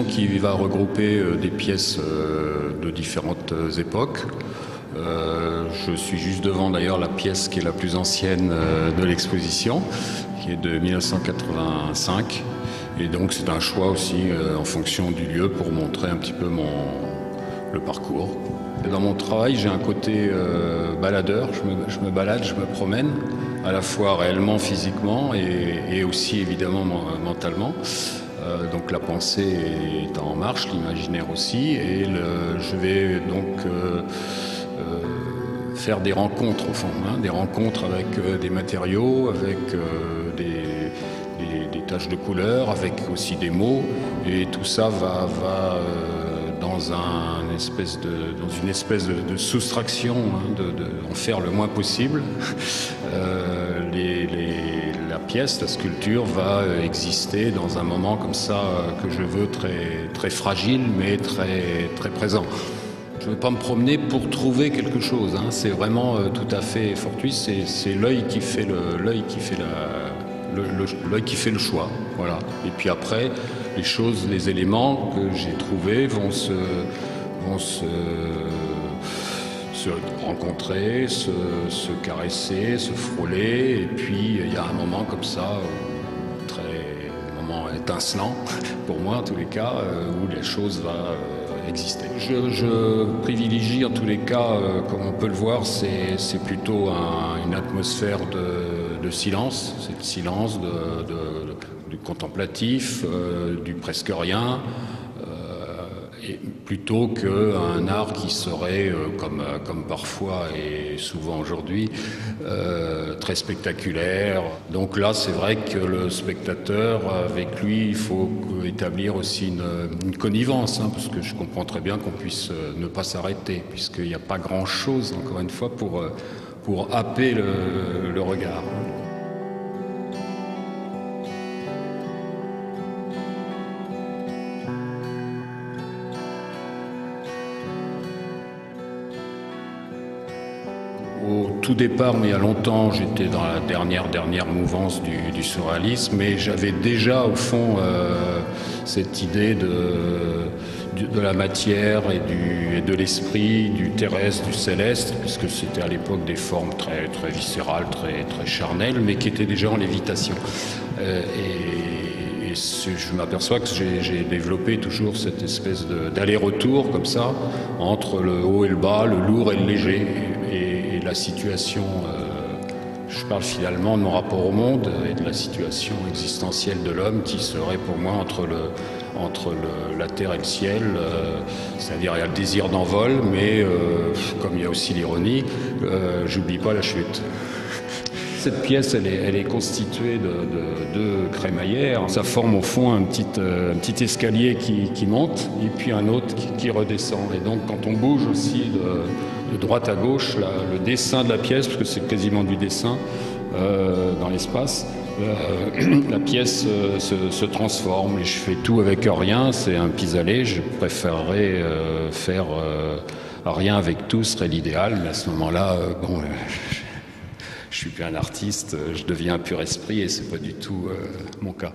Qui va regrouper des pièces de différentes époques. Je suis juste devant d'ailleurs la pièce qui est la plus ancienne de l'exposition, qui est de 1985. Et donc c'est un choix aussi en fonction du lieu pour montrer un petit peu le parcours. Dans mon travail, j'ai un côté baladeur, je me balade, je me promène, à la fois réellement, physiquement et aussi évidemment mentalement. Donc la pensée est en marche, l'imaginaire aussi, et je vais donc faire des rencontres au fond, des rencontres avec des matériaux, avec des taches de couleur, avec aussi des mots, et tout ça va dans une espèce de soustraction, en faire le moins possible. La pièce, la sculpture va exister dans un moment comme ça que je veux très, très fragile mais très, très présent. Je ne veux pas me promener pour trouver quelque chose, c'est vraiment tout à fait fortuit, c'est l'œil qui fait l'œil qui fait le choix. Voilà. Et puis après, les choses, les éléments que j'ai trouvés vont se rencontrer, se caresser, se frôler, et puis il y a un moment comme ça, un moment étincelant, pour moi en tous les cas, où les choses vont exister. Je privilégie en tous les cas, comme on peut le voir, c'est plutôt une atmosphère de silence, c'est le silence du contemplatif, du presque rien, et plutôt qu'un art qui serait, comme parfois et souvent aujourd'hui, très spectaculaire. Donc là, c'est vrai que le spectateur, avec lui, il faut établir aussi une connivence, parce que je comprends très bien qu'on puisse ne pas s'arrêter, puisqu'il n'y a pas grand-chose, encore une fois, pour happer le regard. Au tout départ, mais il y a longtemps, j'étais dans la dernière mouvance du surréalisme, mais j'avais déjà au fond cette idée de la matière et de l'esprit, du terrestre, du céleste, puisque c'était à l'époque des formes très, très viscérales, très, très charnelles, mais qui étaient déjà en lévitation. Et je m'aperçois que j'ai développé toujours cette espèce d'aller-retour comme ça, entre le haut et le bas, le lourd et le léger. Et la situation, je parle finalement de mon rapport au monde et de la situation existentielle de l'homme qui serait pour moi entre la terre et le ciel, c'est-à-dire il y a le désir d'envol, mais comme il y a aussi l'ironie, j'oublie pas la chute. Cette pièce, elle est constituée de deux crémaillères. Ça forme au fond un petit escalier qui monte et puis un autre qui redescend. Et donc quand on bouge aussi de droite à gauche, le dessin de la pièce, parce que c'est quasiment du dessin dans l'espace, la pièce se transforme et je fais tout avec rien. C'est un pis-aller. Je préférerais faire rien avec tout, serait l'idéal. Mais à ce moment-là, je suis plus un artiste, je deviens un pur esprit et c'est pas du tout mon cas.